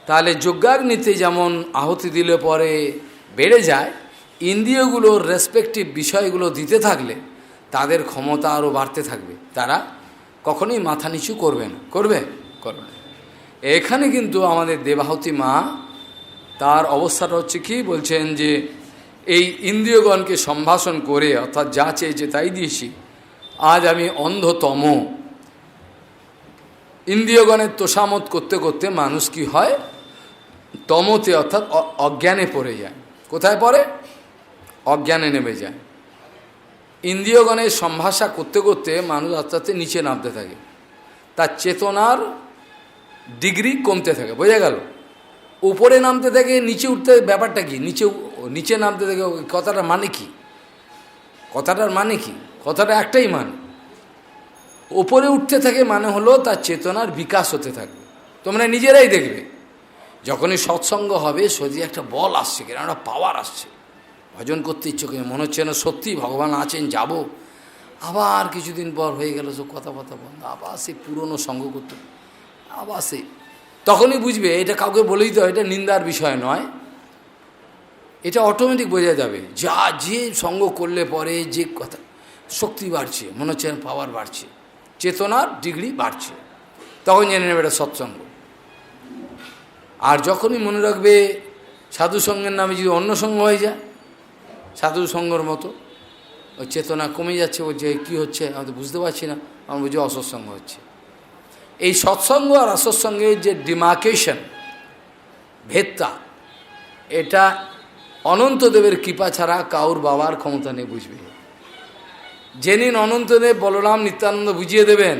তাহলে যজ্ঞাগ্নিতে যেমন আহুতি দিলে পরে বেড়ে যায়, ইন্দ্রিয়গুলোর রেসপেক্টিভ বিষয়গুলো দিতে থাকলে তাদের ক্ষমতা আরও বাড়তে থাকবে, তারা কখনোই মাথা নিচু করবে না। করবে? করবে না। এখানে কিন্তু আমাদের দেবাহুতি মা তার অবস্থাটা হচ্ছে কি বলছেন যে এই ইন্দ্রিয়গণকে সম্ভাষণ করে, অর্থাৎ যা চেয়েছে তাই দিয়েছি, আজ আমি অন্ধতম। ইন্দ্রিয়গণের তোষামত করতে করতে মানুষ কি হয়, তমতে অর্থাৎ অজ্ঞানে পড়ে যায়। কোথায় পড়ে? অজ্ঞানে নেমে যায়। ইন্দ্রিয়গণের সম্ভাষা করতে করতে মানুষ আস্তে আস্তে নিচে নামতে থাকে, তার চেতনার ডিগ্রি কমতে থাকে। বোঝা গেল? উপরে নামতে থাকে, নিচে উঠতে, ব্যাপারটা কি? নিচে নামতে থাকে। কথাটার মানে কি? কথাটার মানে কি? কথাটা একটাই মানে, উপরে উঠতে থাকে মানে হলো তার চেতনার বিকাশ হতে থাকবে। তোমরা নিজেরাই দেখবে, যখনই সৎসঙ্গ হবে শরীরে একটা বল আসছে, কেন একটা পাওয়ার আসছে, ভজন করতে ইচ্ছে করে, মনে হচ্ছে না সত্যি ভগবান আছেন, যাব। আবার কিছুদিন পর হয়ে গেল সব কথা বন্ধ, আবার সেই পুরনো সঙ্গ করতে, আবার সেই, তখনই বুঝবে। এটা কাউকে বলেই তো, এটা নিন্দার বিষয় নয়, এটা অটোমেটিক বোঝা যাবে। যে সঙ্গ করলে পরে যে কথা, শক্তি বাড়ছে, মনে হচ্ছে পাওয়ার বাড়ছে, চেতনার ডিগ্রি বাড়ছে, তখন জেনে নেবে এটা সৎসঙ্গ। আর যখনই মনে রাখবে সাধু সঙ্গের নামে যদি অন্য সঙ্গ হয়ে যায়, সাধু সঙ্গর মতো, ওই চেতনা কমে যাচ্ছে, বলছে কী হচ্ছে আমি তো বুঝতে পারছি না, আমার বুঝি অসৎসঙ্গ হচ্ছে। এই সৎসঙ্গ আর অসৎসঙ্গের যে ডিমার্কেশন, ভেদটা, এটা অনন্তদেবের কৃপা ছাড়া কাউর বাবার ক্ষমতা নেই বুঝবে। যেদিন অনন্তদেব বলরাম নিত্যানন্দ বুঝিয়ে দেবেন,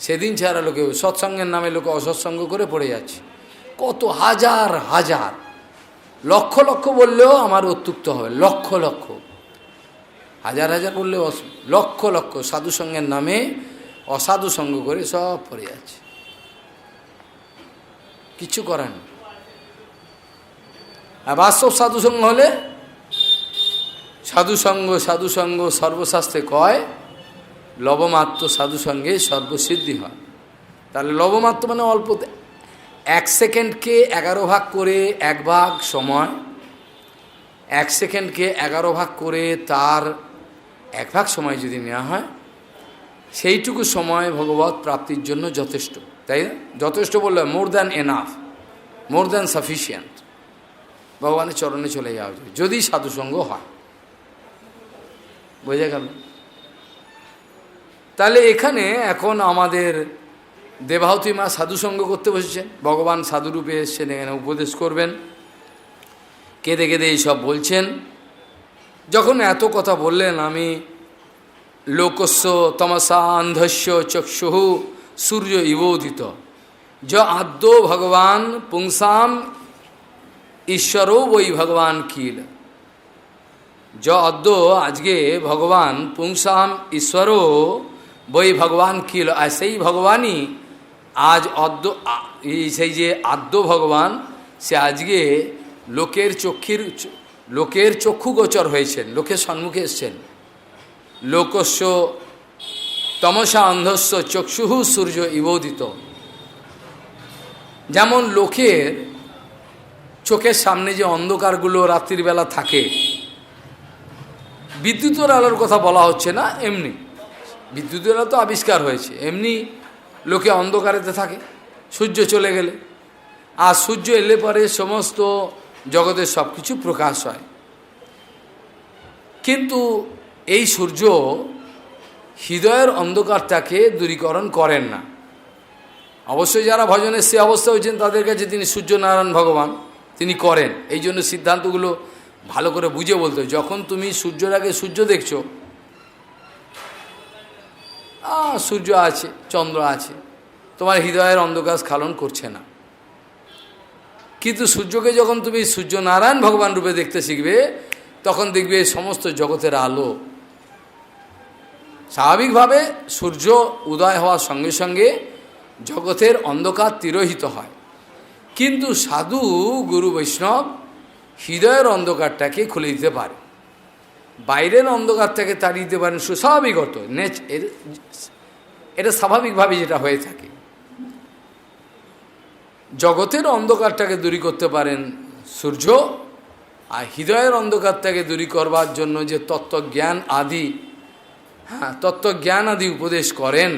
সেদিন ছাড়া লোকে সৎসঙ্গের নামে লোকে অসৎসঙ্গ করে পড়ে যাচ্ছে। কত হাজার হাজার, লক্ষ লক্ষ বললেও আমার অত্যুক্ত হবে, লক্ষ লক্ষ, হাজার হাজার বললেও লক্ষ লক্ষ সাধুসঙ্গের নামে অসাধু সঙ্গ করে সব পড়ে যাচ্ছে, কিছু করার নেই। আর বাস্তব সাধুসঙ্গ হলে, সাধুসঙ্গ সর্বশাস্ত্রে কয় লবমাত্র সাধুসঙ্গে সর্বসিদ্ধি হয়। তাহলে লবমাত্র মানে অল্প, 1 সেকেন্ডকে 11 ভাগ করে 1 ভাগ সময়, 1 সেকেন্ডকে 11 ভাগ করে তার 1 ভাগ সময় যদি নেওয়া হয়, সেইটুকু সময় ভগবত প্রাপ্তির জন্য যথেষ্ট। তাই না? যথেষ্ট বললে more than enough, more than sufficient, ভগবানের চরণে চলে যাওয়া যায় যদি সাধুসঙ্গ হয়। বোঝা গেল? তাহলে এখানে এখন আমাদের দেবাহুতি মা সাধুসঙ্গ করতে বসেছেন, ভগবান সাধুরূপে এসছেন, এখানে উপদেশ করবেন, কেঁদে কেঁদে এইসব বলছেন। যখন এত কথা বললেন, আমি লোকস্য তমসা অন্ধস্য চক্ষুঃ সূর্য ইবোধিত য আদ্যো ভগবান পুংসাম ঈশ্বরও বই ভগবান কিল। য অদ্য আজকে ভগবান পুংসাম ঈশ্বরও বই ভগবান কিল। আর সেই ভগবানই আজ অদ্য, সেই যে আদ্য ভগবান, সে আজকে লোকের চক্ষুগোচর হয়েছেন, লোকের সম্মুখে এসছেন। লোকস্য তমসা অন্ধস্য চক্ষুঃ সূর্য ইবোধিত। যেমন লোকের চোখের সামনে যে অন্ধকারগুলো রাত্রিবেলা থাকে, বিদ্যুতের আলোর কথা বলা হচ্ছে না, এমনি বিদ্যুতের আলো তো আবিষ্কার হয়েছে, এমনি লোকে অন্ধকারেতে থাকে সূর্য চলে গেলে। আর সূর্য এলে পরে সমস্ত জগতের সব কিছু প্রকাশ হয়। কিন্তু এই সূর্য হৃদয়ের অন্ধকারটাকে দূরীকরণ করেন না। অবশ্যই যারা ভজনের সে অবস্থা হয়েছেন তাদের কাছে তিনি সূর্যনারায়ণ ভগবান, তিনি করেন। এই জন্য সিদ্ধান্তগুলো ভালো করে বুঝে বলতে, যখন তুমি সূর্যের আগে সূর্য দেখছো, সূর্য আছে, চন্দ্র আছে, তোমার হৃদয়ের অন্ধকার স্খলন করছে না। কিন্তু সূর্যকে যখন তুমি সূর্যনারায়ণ ভগবান রূপে দেখতে শিখবে, তখন দেখবে সমস্ত জগতের আলো। স্বাভাবিকভাবে সূর্য উদয় হওয়ার সঙ্গে সঙ্গে জগতের অন্ধকার তিরোহিত হয়, কিন্তু সাধু গুরু বৈষ্ণব হৃদয়ের অন্ধকারটাকে খুলে দিতে পারে, বাইরের অন্ধকারটাকে তাড়িয়ে দিতে পারেন সুস্বাভাবিকত, এটা স্বাভাবিকভাবে যেটা হয়ে থাকে। জগতের অন্ধকারটাকে দূরী করতে পারেন সূর্য, আর হৃদয়ের অন্ধকারটাকে দূরী করবার জন্য যে তত্ত্বজ্ঞান আদি, তত্ত্বজ্ঞান আদি উপদেশ করেন,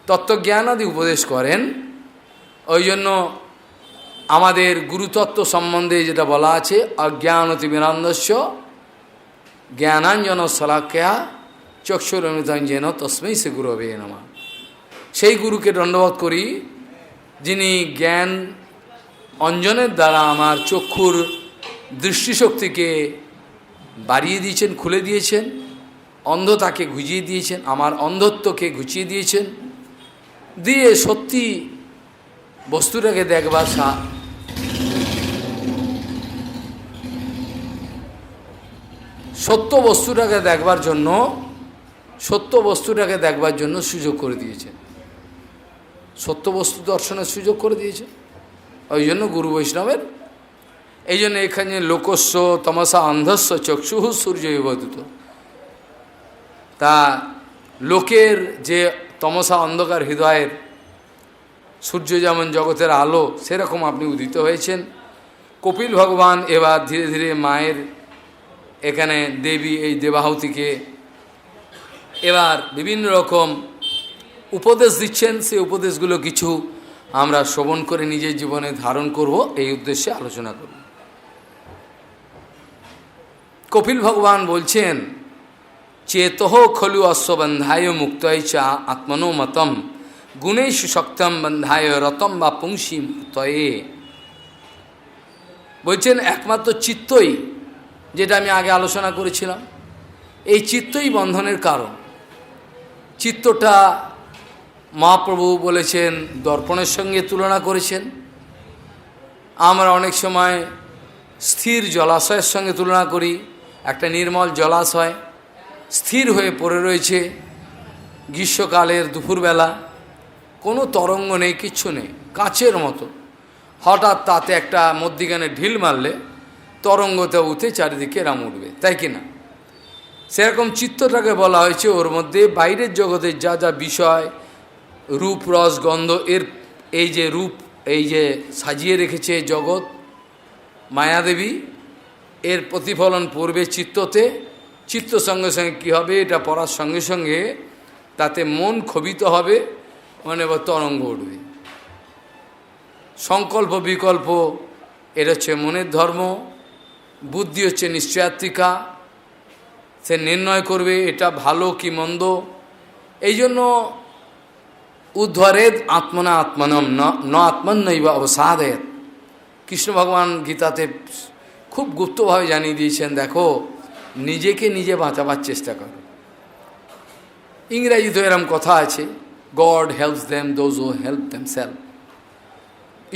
তত্ত্বজ্ঞান আদি উপদেশ করেন, ওই জন্য আমাদের গুরুতত্ত্ব সম্বন্ধে যেটা বলা আছে, অজ্ঞানতিমিরান্ধস্য জ্ঞানাঞ্জন শলাক্যা চক্ষুরমিতঞ্জেন তস্মৈ সে গুরবে নমঃ। সেই গুরুকে দণ্ডবোধ করি যিনি জ্ঞান অঞ্জনের দ্বারা আমার চক্ষুর দৃষ্টিশক্তিকে বাড়িয়ে দিয়েছেন, খুলে দিয়েছেন, অন্ধতাকে ঘুচিয়ে দিয়েছেন, আমার অন্ধত্বকে ঘুচিয়ে দিয়েছেন, দিয়ে সত্যি বস্তুটাকে দেখবার সত্য বস্তুটাকে দেখবার জন্য, সত্য বস্তুটাকে দেখবার জন্য সুযোগ করে দিয়েছেন, সত্য বস্তু দর্শনের সুযোগ করে দিয়েছে। ওই জন্য গুরু বৈষ্ণবের, এই জন্য এখানে লোকস্য তমসা অন্ধস্য চক্ষুঃ সূর্য বিবদূত। তা লোকের যে তমসা অন্ধকার হৃদয়ের, সূর্য যেমন জগতের আলো, সেরকম আপনি উদিত হয়েছেন। কপিল ভগবান এবার ধীরে ধীরে মায়ের এখানে দেবী এই দেবাহুতিকে এবার বিভিন্ন রকম উপদেশ দিচ্ছেন। সেই উপদেশগুলো কিছু আমরা শ্রবণ করে নিজের জীবনে ধারণ করব, এই উদ্দেশ্যে আলোচনা করব। কপিল ভগবান বলছেন, চেতহ খলু অশ্ববন্ধায় মুক্তয় চা আত্মনো মতম গুণেশু শক্তম বন্ধায় রতম বা পুংসি মুক্তয়ে। বলছেন একমাত্র চিত্তই, যেটা আমি আগে আলোচনা করেছিলাম, এই চিত্তই বন্ধনের কারণ। চিত্তটা মহাপ্রভু বলেছেন, দর্পণের সঙ্গে তুলনা করেছেন। আমরা অনেক সময় স্থির জলাশয়ের সঙ্গে তুলনা করি। একটা নির্মল জলাশয় স্থির হয়ে পড়ে রয়েছে গ্রীষ্মকালের দুপুরবেলা, কোনো তরঙ্গ নেই, কিচ্ছু নেই, কাঁচের মতো। হঠাৎ তাতে একটা মধ্যিখানে ঢিল মারলে তরঙ্গতে উঠে চারিদিকে এরাম উঠবে, তাই কি না? সেরকম চিত্তটাকে বলা হয়েছে, ওর মধ্যে বাইরের জগতের যা যা বিষয়, রূপ রস গন্ধ, এর এই যে রূপ, এই যে সাজিয়ে রেখেছে জগৎ মায়াদেবী, এর প্রতিফলন পড়বে চিত্ততে। চিত্ত সঙ্গে সঙ্গে কী হবে, এটা পড়ার সঙ্গে সঙ্গে তাতে মন ক্ষোভিত হবে, মানে তরঙ্গ উঠবে। সংকল্প বিকল্প, এটা হচ্ছে মনের ধর্ম। বুদ্ধি হচ্ছে নিশ্চয়াত্মিকা, সে নির্ণয় করবে এটা ভালো কি মন্দ। এই জন্য উদ্ধরেদ আত্মনা আত্মনম ন আত্মন্নৈব অবসাদয়েৎ। কৃষ্ণ ভগবান গীতাতে খুব গুপ্তভাবে জানিয়ে দিয়েছেন, দেখো নিজেকে নিজে বাঁচাবার চেষ্টা করো। ইংরেজিতে এরম কথা আছে, God helps them those who help themselves.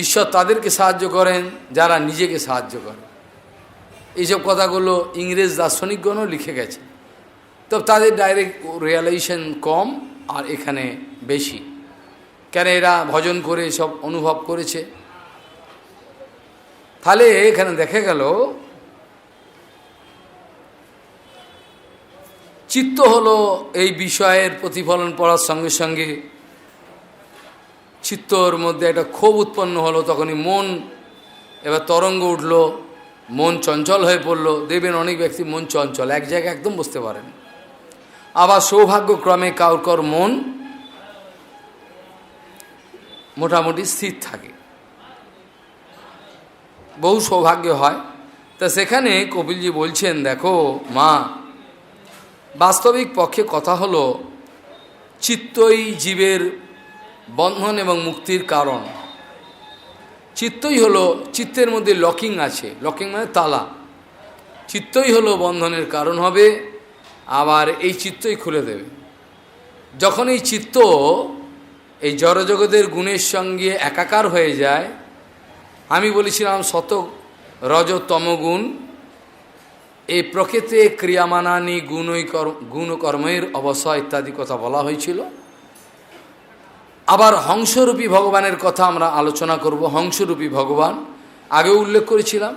ঈশ্বর তাদেরকে সাহায্য করেন যারা নিজেকে সাহায্য করে। এইসব কথাগুলো ইংরেজ দার্শনিকগণও লিখে গেছে। তো তাদের ডাইরেক্ট রিয়ালাইজেশন কম, আর এখানে বেশি, কেন এরা ভজন করে সব অনুভব করেছে। তাহলে এখানে দেখা গেল চিত্ত হলো এই বিষয়ের প্রতিফলন পড়ার সঙ্গে সঙ্গে চিত্তর মধ্যে একটা ক্ষোভ উৎপন্ন হলো, তখনই মন এবার তরঙ্গ উঠল, মন চঞ্চল হয়ে পড়ল। দেখবেন অনেক ব্যক্তি মন চঞ্চল, এক জায়গায় একদম বসতে পারেন। আবার সৌভাগ্যক্রমে কাউর মন মোটামুটি স্থির থাকে, বহু সৌভাগ্য হয়। তা সেখানে কপিলজি বলছেন, দেখো মা, বাস্তবিক পক্ষে কথা হলো চিত্তই জীবের বন্ধন এবং মুক্তির কারণ। চিত্তই হলো, চিত্তের মধ্যে লকিং আছে, লকিং মানে তালা। চিত্তই হলো বন্ধনের কারণ হবে, আবার এই চিত্তই খুলে দেবে। যখন এই চিত্ত এই জড়জগতের গুণের সঙ্গে একাকার হয়ে যায়, আমি বলেছিলাম শত রজ তমগুণ, এই প্রকৃতি ক্রিয়ামানানি গুণকর্মের অবশ্যই ইত্যাদি কথা বলা হয়েছিল। আবার হংসরূপী ভগবানের কথা আমরা আলোচনা করব। হংসরূপী ভগবান আগে উল্লেখ করেছিলাম।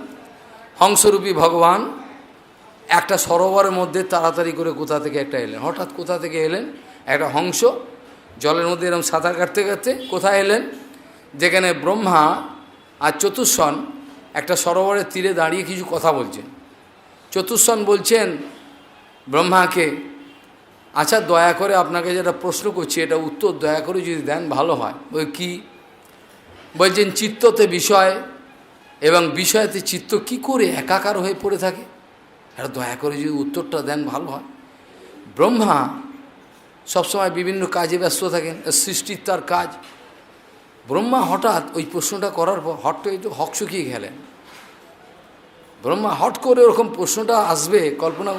হংসরূপী ভগবান একটা সরোবরের মধ্যে তাড়াতাড়ি করে কোথা থেকে একটা এলেন, হঠাৎ কোথা থেকে এলেন, একটা হংস জলের মধ্যে এরকম সাঁতার কাটতে কাটতে কোথায় এলেন, যেখানে ব্রহ্মা আর চতুষ্ষণ একটা সরোবরের তীরে দাঁড়িয়ে কিছু কথা বলছেন। চতুষ্ষণ বলছেন ব্রহ্মাকে, আচ্ছা দয়া করে আপনাকে যেটা প্রশ্ন করছি এটা উত্তর দয়া করে যদি দেন ভালো হয়। ওই কি বলছেন, চিত্ততে বিষয় এবং বিষয়তে চিত্ত কি করে একাকার হয়ে পড়ে থাকে, এটা দয়া করে যদি উত্তরটা দেন ভালো হয়। ব্রহ্মা সবসময় বিভিন্ন কাজে ব্যস্ত থাকেন, সৃষ্টির তার কাজ। ব্রহ্মা হঠাৎ ওই প্রশ্নটা করার পর হটটা একটু হকচকিয়ে গেলেন। ব্রহ্মা হট করে ওরকম প্রশ্নটা আসবে কল্পনা,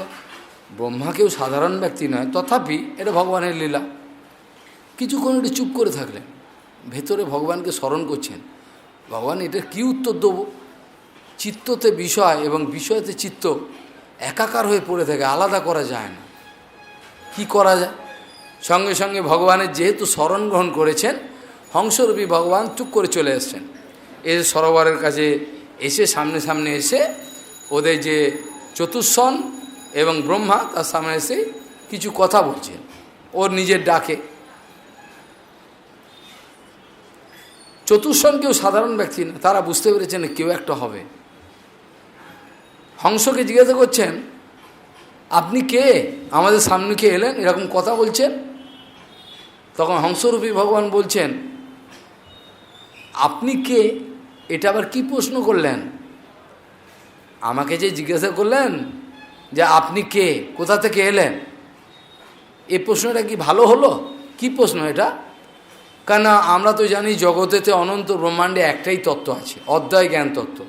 ব্রহ্মা কেউ সাধারণ ব্যক্তি নয়, তথাপি এটা ভগবানের লীলা। কিছুক্ষণ একটু চুপ করে থাকলেন, ভেতরে ভগবানকে স্মরণ করছেন, ভগবান এটার কী উত্তর দেবো। চিত্ততে বিষয় এবং বিষয়তে চিত্ত একাকার হয়ে পড়ে থাকে, আলাদা করা যায় না, কি করা যায়। সঙ্গে সঙ্গে ভগবানের যেহেতু শরণ গ্রহণ করেছেন, হংসরূপী ভগবান টুক করে চলে এসছেন, এসে সরোবরের কাছে এসে সামনে সামনে এসে ওদের যে চতুষ্ষণ এবং ব্রহ্মা তার সামনে এসে কিছু কথা বলছেন ওর নিজের ডাকে। চতুষ্ষণ কেউ সাধারণ ব্যক্তি না, তারা বুঝতে পেরেছেন কেউ একটা হবে। হংসকে জিজ্ঞাসা করছেন, আপনি কে, আমাদের সামনে কে এলেন, এরকম কথা বলছেন। তখন হংসরূপী ভগবান বলছেন, আপনি কে, এটা আবার কি প্রশ্ন করলেন, আমাকে যে জিজ্ঞাসা করলেন যে আপনি কে, কোথা থেকে এলেন, এই প্রশ্নটা কি ভালো হলো, কি প্রশ্ন এটা। কেন আমরা তো জানি জগতেতে অনন্ত ব্রহ্মাণ্ডে একটাই তত্ত্ব আছে, অদ্বয় জ্ঞান তত্ত্ব।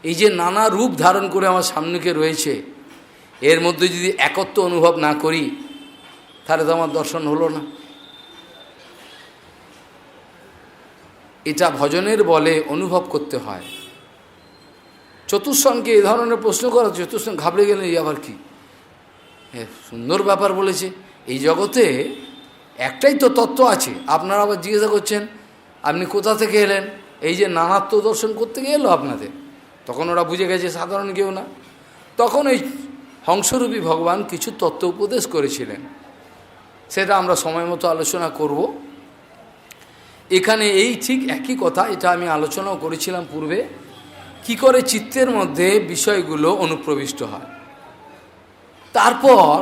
এই যে নানা রূপ ধারণ করে আমার সামনেকে রয়েছে, এর মধ্যে যদি একত্ব অনুভব না করি তাহলে তো আমার দর্শন হলো না। এটা ভজনের বলে অনুভব করতে হয়। চতুষ্ষণকে এই ধরনের প্রশ্ন করা, চতুষ্ষণ ঘাবড়ে গেলেন, এই আবার কি, সুন্দর ব্যাপার বলেছে, এই জগতে একটাই তো তত্ত্ব আছে, আপনারা আবার জিজ্ঞাসা করছেন আপনি কোথা থেকে এলেন, এই যে নানাত্ব দর্শন করতে গিয়ে এলো আপনাদের। তখন ওরা বুঝে গেছে সাধারণ কেউ না। তখন এই হংসরূপী ভগবান কিছু তত্ত্ব উপদেশ করেছিলেন, সেটা আমরা সময় মতো আলোচনা করব। এখানে এই ঠিক একই কথা, এটা আমি আলোচনাও করেছিলাম পূর্বে, কি করে চিত্তের মধ্যে বিষয়গুলো অনুপ্রবিষ্ট হয়, তারপর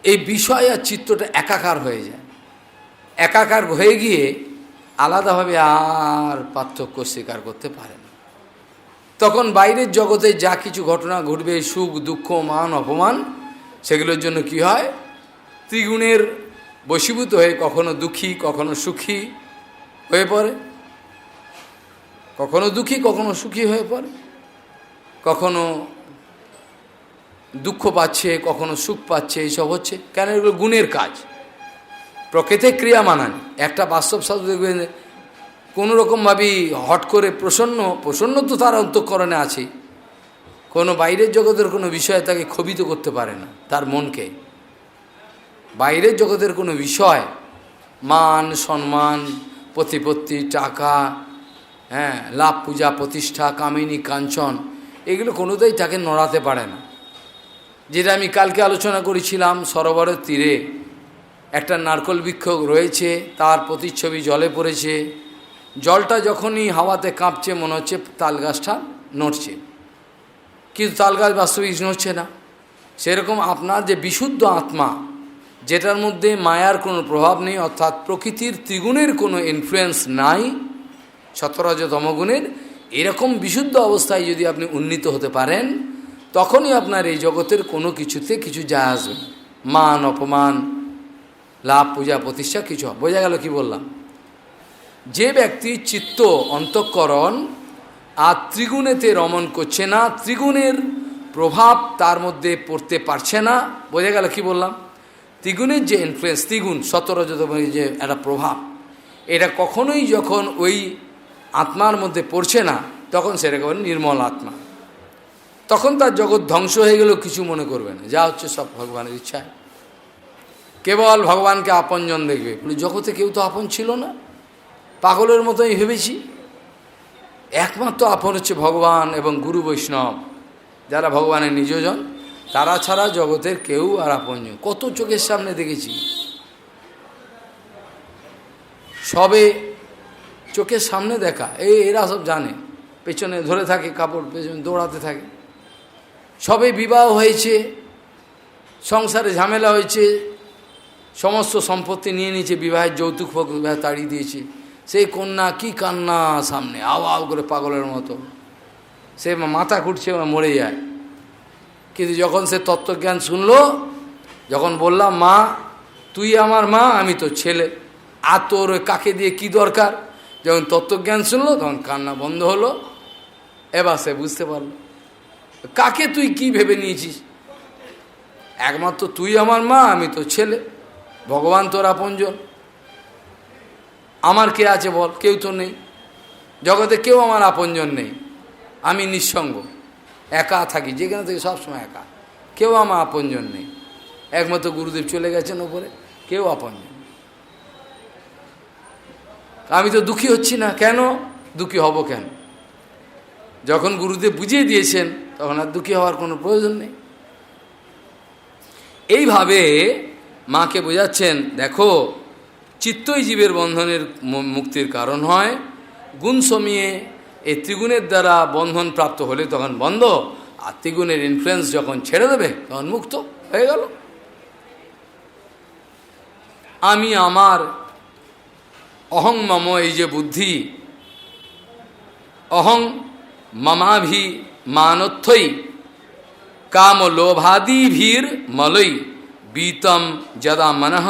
এই বিষয় আর চিত্তটা একাকার হয়ে যায়, একাকার হয়ে গিয়ে আলাদাভাবে আর পার্থক্য স্বীকার করতে পারে না। তখন বাইরের জগতে যা কিছু ঘটনা ঘটবে, সুখ দুঃখ মান অপমান, সেগুলোর জন্য কি হয়, ত্রিগুণের বশীভূত হয়ে কখনো দুঃখী কখনো সুখী হয়ে পড়ে, কখনো দুঃখী কখনো সুখী হয়ে পড়ে, কখনো দুঃখ পাচ্ছে কখনো সুখ পাচ্ছে, এইসব হচ্ছে কেন, এগুলো গুণের কাজ, প্রকৃতির ক্রিয়া মানানি। একটা বাস্তব শাস্ত্র দেখবেন কোনোরকমভাবেই হট করে প্রসন্ন তো তার অন্তঃকরণে আছে, কোনো বাইরের জগতের কোনো বিষয় তাকে ক্ষোভিত করতে পারে না, তার মনকে। বাইরের জগতের কোনো বিষয়, মান সম্মান প্রতিপত্তি টাকা, লাভ পূজা প্রতিষ্ঠা কামিনী কাঞ্চন, এগুলো কোনোটাই তাকে নড়াতে পারে না। যেটা আমি কালকে আলোচনা করেছিলাম, সরোবরের তীরে একটা নারকোল বৃক্ষ রয়েছে, তার প্রতিচ্ছবি জলে পড়েছে, জলটা যখনই হাওয়াতে কাঁপছে মনে হচ্ছে তাল গাছটা নড়ছে, কিন্তু তাল গাছ বাস্তবিক নড়ছে না। সেরকম আপনার যে বিশুদ্ধ আত্মা, যেটার মধ্যে মায়ার কোনো প্রভাব নেই, অর্থাৎ প্রকৃতির ত্রিগুণের কোনো ইনফ্লুয়েন্স নাই, সতরজ তমগুণের, এরকম বিশুদ্ধ অবস্থায় যদি আপনি উন্নীত হতে পারেন, তখনই আপনার এই জগতের কোনো কিছুতে কিছু যায় আসবে, মান অপমান লাভ পূজা প্রতিষ্ঠা কিছু। বোঝা গেল কি বললাম? যে ব্যক্তি চিত্ত অন্তঃকরণ আর ত্রিগুণেতে রমণ করছে না, ত্রিগুণের প্রভাব তার মধ্যে পড়তে পারছে না, বোঝা গেল কি বললাম? ত্রিগুণের যে ইনফ্লুয়েন্স, ত্রিগুণ সতরজতমের যে একটা প্রভাব, এটা কখনোই যখন ওই আত্মার মধ্যে পড়ছে না, তখন সেটাকে বলে নির্মল আত্মা। তখন তার জগৎ ধ্বংস হয়ে গেলেও কিছু মনে করবে না, যা হচ্ছে সব ভগবানের ইচ্ছায়, কেবল ভগবানকে আপনজন দেখবে। জগতে কেউ তো আপন ছিল না, পাগলের মতোই ভেবেছি। একমাত্র আপন হচ্ছে ভগবান এবং গুরু বৈষ্ণব, যারা ভগবানের নিজজন, তারা ছাড়া জগতের কেউ আর আপনজন। কত চোখের সামনে দেখেছি, সবে চোখের সামনে দেখা, এরা সব জানে, পেছনে ধরে থাকে কাপড়, পেছনে দৌড়াতে থাকে। সবে বিবাহ হয়েছে, সংসারে ঝামেলা হয়েছে, সমস্ত সম্পত্তি নিয়ে নিয়েছে, বিবাহের যৌতুক বিবাহ তাড়িয়ে দিয়েছে। সেই কন্যা কি কান্না সামনে, আওয়াও করে পাগলের মতো, সে মাথা ঘুরছে, মরে যায়। কিন্তু যখন সে তত্ত্বজ্ঞান শুনলো, যখন বললাম মা তুই আমার মা, আমি তোর ছেলে, আর তোর কাকে দিয়ে কি দরকার, যখন তত্ত্বজ্ঞান শুনলো তখন কান্না বন্ধ হলো। এবার সে বুঝতে পারলো কাকে তুই কি ভেবে নিয়েছিস, একমাত্র তুই আমার মা, আমি তোর ছেলে, ভগবান তোর আপনজন, আমার কে আছে বল, কেউ তো নেই, জগতে কেউ আমার আপনজন নেই, আমি নিঃসঙ্গ, একা থাকি, যেখানে থেকে সবসময় একা, কেউ আমার আপনজন নেই, একমাত্র গুরুদেব চলে গেছেন ওপরে, কেউ আপনজন। আমি তো দুঃখী হচ্ছি না, কেন দুঃখী হব কেন, যখন গুরুদেব বুঝিয়ে দিয়েছেন তখন আর দুঃখী হওয়ার কোনো প্রয়োজন নেই। এইভাবে মাকে বোঝাচ্ছেন, দেখো চিত্তই জীবের বন্ধনের মুক্তির কারণ হয়, গুণ সমিয়ে এই ত্রিগুণের দ্বারা বন্ধন প্রাপ্ত হলে তখন বন্ধ, আর ত্রিগুণের ইনফ্লুয়েন্স যখন ছেড়ে দেবে তখন মুক্ত হয়ে গেল। আমি আমার অহং মম, এই যে বুদ্ধি, অহং মমাভি মানথ্যই কাম লোভাদিভীর মলই বীতম যদা মনঃ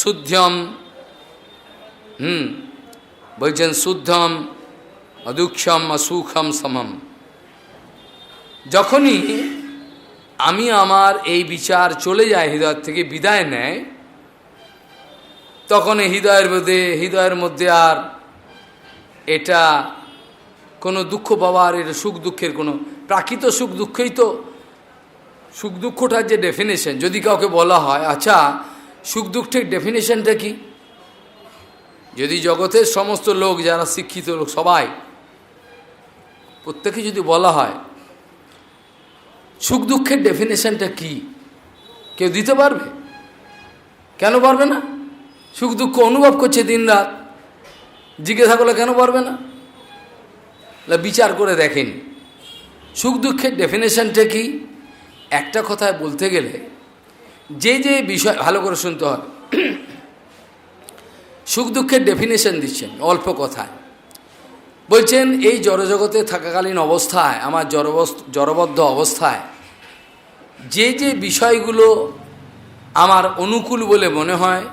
শুদ্ধম, বলছেন শুদ্ধম অদুক্ষম অসুখম সমম। যখনই আমি আমার এই বিচার চলে যায়, হৃদয় থেকে বিদায় নেয়, তখন হৃদয়ের মধ্যে আর এটা কোনো দুঃখ পাওয়ার, এটা সুখ দুঃখের কোনো প্রাকৃত সুখ দুঃখই তো, সুখ দুঃখটার যে ডেফিনেশন যদি কাউকে বলা হয়, আচ্ছা সুখ দুঃখের ডেফিনেশনটা কি, যদি জগতের সমস্ত লোক যারা শিক্ষিত লোক সবাই প্রত্যেকে যদি বলা হয় সুখ দুঃখের ডেফিনেশনটা কি, কেউ দিতে পারবে? কেন পারবে না? সুখ দুঃখ অনুভব করছে দিন রাত, জিজ্ঞাসা করলে কেন পারবে না? বিচার করে দেখেন সুখ দুঃখের ডেফিনেশনটা কি। একটা কথায় বলতে গেলে যে যে বিষয় ভালো করে শুনতে হয়, সুখ দুঃখের ডেফিনেশন দিচ্ছেন অল্প কথায়, বলছেন এই জড়জগতে থাকাকালীন অবস্থায়, আমার জড়বদ্ধ অবস্থায় যে যে বিষয়গুলো আমার অনুকূল বলে মনে হয়,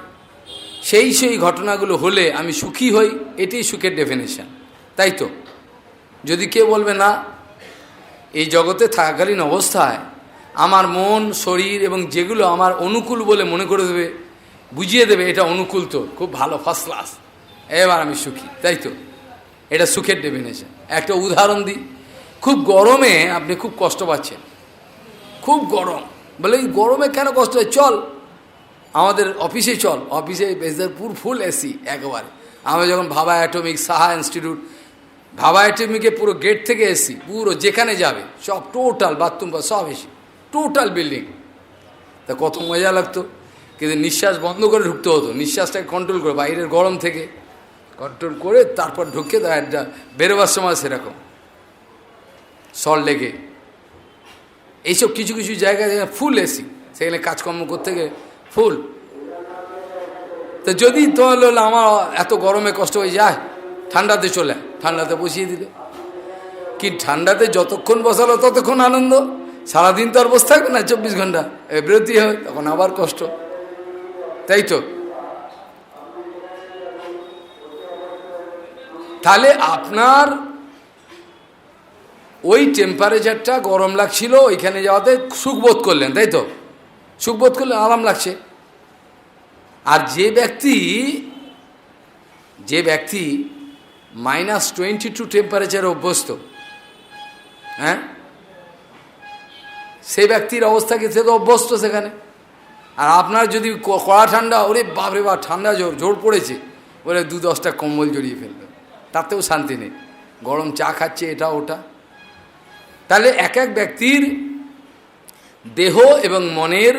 সেই ঘটনাগুলো হলে আমি সুখী হই, এটাই সুখের ডেফিনেশন, তাই তো? যদি কেউ বলবে না এই জগতে থাকাকালীন অবস্থায় আমার মন শরীর এবং যেগুলো আমার অনুকূল বলে মনে করে দেবে, বুঝিয়ে দেবে এটা অনুকূল, তো খুব ভালো, ফার্স্ট ক্লাস, এবার আমি সুখী, তাই তো? এটা সুখের ডেফিনেশন। একটা উদাহরণ দিই, খুব গরমে আপনি খুব কষ্ট পাচ্ছেন, খুব গরম, বলে এই গরমে কেন কষ্ট হয়, চল আমাদের অফিসে চল, অফিসে বেজপুর ফুল এসি একেবারে। আমরা যখন ভাবা অ্যাটমিক সাহা ইনস্টিটিউট, ভাবা অ্যাটমিকে পুরো গেট থেকে এসি, পুরো যেখানে যাবে সব টোটাল বাথরুম সব এসি, টোটাল বিল্ডিং, তা কত মজা লাগতো। কিন্তু নিঃশ্বাস বন্ধ করে ঢুকতে হতো, নিঃশ্বাসটাকে কন্ট্রোল করে, বাইরের গরম থেকে কন্ট্রোল করে তারপর ঢুকে বেরোবার সময় সেরকম সল লেগে, এইসব কিছু কিছু জায়গায় ফুল এসি, সেখানে কাজকর্ম করতে গিয়ে ফুল। তো যদি তোমার আমার এত গরমে কষ্ট হয়ে যায়, ঠান্ডাতে চলে, ঠান্ডাতে বসিয়ে দিলে কি, ঠান্ডাতে যতক্ষণ বসালো ততক্ষণ আনন্দ, সারাদিন তো আর বসে থাকবে না, 24 ঘন্টা বিরতি হয়, তখন আবার কষ্ট, তাই তো? তাহলে আপনার ওই টেম্পারেচারটা গরম লাগছিল, ওইখানে যাওয়াতে সুখবোধ করলেন, তাই তো? সুখবোধ করলেন, আরাম লাগছে। আর যে ব্যক্তি -22 টেম্পারেচারে অভ্যস্ত, হ্যাঁ, সেই ব্যক্তির অবস্থা কি, সে তো অভ্যস্ত সেখানে। আর আপনার যদি কড়া ঠান্ডা, ওরে বাপরে বাপ ঠান্ডা জোর পড়েছে, বলে 2-10টা কম্বল জড়িয়ে ফেলবে, তাতেও শান্তি নেই, গরম চা খাচ্ছে এটা ওটা। তাহলে এক এক ব্যক্তির দেহ এবং মনের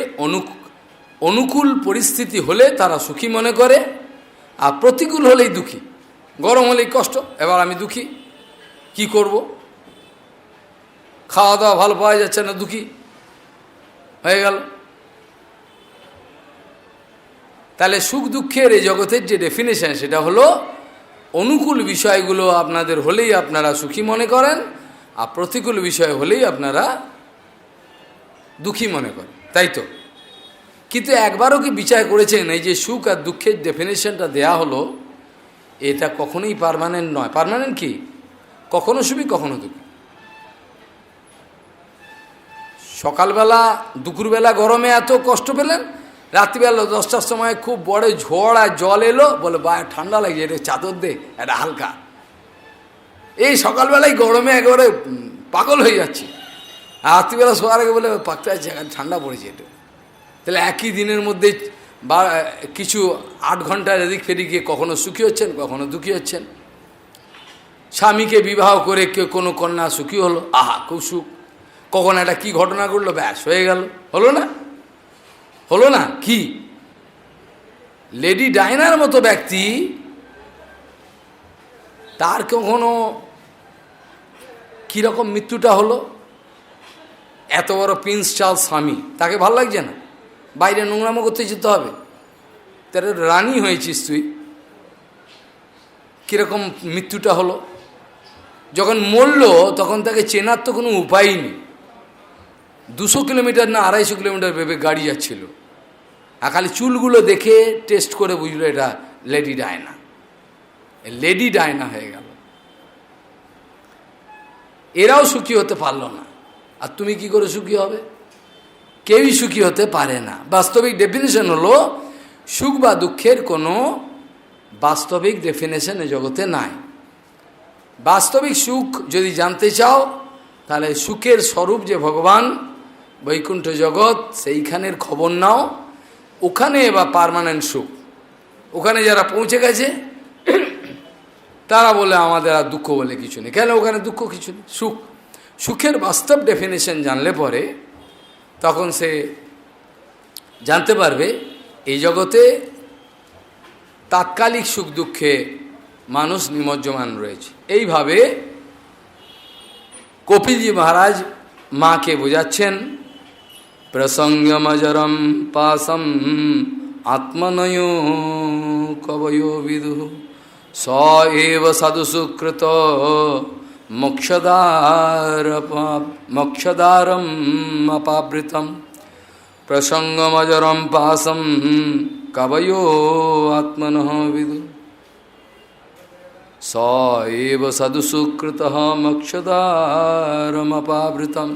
অনুকূল পরিস্থিতি হলে তারা সুখী মনে করে, আর প্রতিকূল হলেই দুঃখী, গরম হলেই কষ্ট, এবার আমি দুঃখী, কি করব, খাওয়া দাওয়া ভালো পাওয়া যাচ্ছে না, দুঃখী হয়ে গেল। তাহলে সুখ দুঃখের এই জগতের যে ডেফিনেশন, সেটা হলো অনুকূল বিষয়গুলো আপনাদের হলেই আপনারা সুখী মনে করেন, আর প্রতিকূল বিষয় হলেই আপনারা দুঃখী মনে করেন, তাই তো? কিন্তু একবারও কি বিচার করেছেন এই যে সুখ আর দুঃখের ডেফিনেশনটা দেয়া হলো, এটা কখনোই পার্মানেন্ট নয়। পার্মানেন্ট কি? কখনো সুখী কখনো দুঃখী। সকালবেলা দুপুরবেলা গরমে এত কষ্ট পেলেন, রাত্রিবেলা 10টার সময় খুব বড় ঝড় আর জল এলো, বলে বা ঠান্ডা লাগছে, এটা চাদর দে এটা হালকা। এই সকালবেলায় গরমে একেবারে পাগল হয়ে যাচ্ছে, আর রাত্রিবেলা শোয়ার আগে বলে পাকতে আছে, ঠান্ডা পড়েছে একটু। তাহলে একই দিনের মধ্যে বা কিছু 8 ঘন্টার এদিক ফেরিয়ে কখনো সুখী হচ্ছেন, কখনো দুঃখী হচ্ছেন। স্বামীকে বিবাহ করে কেউ কোনো কন্যা সুখী হলো, আহা খুব সুখ। কখন একটা কী ঘটনা ঘটলো, ব্যাস হয়ে গেল, হলো না? হলো না? কি লেডি ডায়নার মতো ব্যক্তি, তার কখনো কীরকম মৃত্যুটা হলো? এত বড় প্রিন্স চার্লস স্বামী, তাকে ভালো লাগছে না, বাইরে নোংরামো করতে যেতে হবে, তার রানী হয়েছিস তুই, কীরকম মৃত্যুটা হলো? যখন মরল তখন তাকে চেনার তো কোনো উপায়ই নেই। 200 কিলোমিটার না 250 কিলোমিটার ভেবে গাড়ি যাচ্ছিল, আর খালি চুলগুলো দেখে টেস্ট করে বুঝলো এটা লেডি ডায়না। লেডি ডায়না হয়ে গেল। এরাও সুখী হতে পারলো না, আর তুমি কি করে সুখী হবে? কেউই সুখী হতে পারে না। বাস্তবিক ডেফিনেশন হলো সুখ বা দুঃখের কোনো বাস্তবিক ডেফিনেশন এ জগতে নাই। বাস্তবিক সুখ যদি জানতে চাও, তাহলে সুখের স্বরূপ যে ভগবান, বৈকুণ্ঠ জগৎ, সেইখানের খবর নাও। ওখানে বা পার্মানেন্ট সুখ, ওখানে যারা পৌঁছে গেছে তারা বলে আমাদের আর দুঃখ বলে কিছু নেই। কেন? ওখানে দুঃখ কিছু নেই, সুখ। সুখের বাস্তব ডেফিনেশন জানলে পরে তখন সে জানতে পারবে এই জগতে তাৎকালিক সুখ দুঃখে মানুষ নিমজ্জমান রয়েছে। এইভাবে কপিলজি মহারাজ মাকে বোঝাচ্ছেন, প্রসঙ্গমজরম পাশম আত্মনয় কবয়ো বিদু স এব সাধুসুকৃত মোক্ষদারম অপাবৃতম প্রসঙ্গমজরম পাশম কবয়ো আত্মনঃ বিদু স এব সাধুসুকৃত মোক্ষদারম অপাবৃতম।